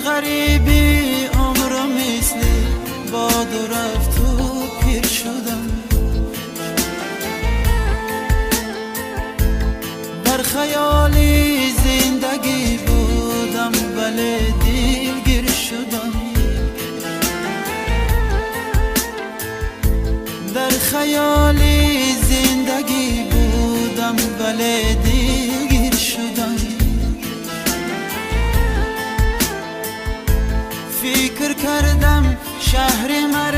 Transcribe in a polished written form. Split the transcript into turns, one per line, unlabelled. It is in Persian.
غریبی عمر مثل باد و رفت و پیر شدم. در خیالی زندگی بودم ولی دلگیر شدم. در خیالی زندگی بودم ولی دلگیر شدم. فکر کردم شهر من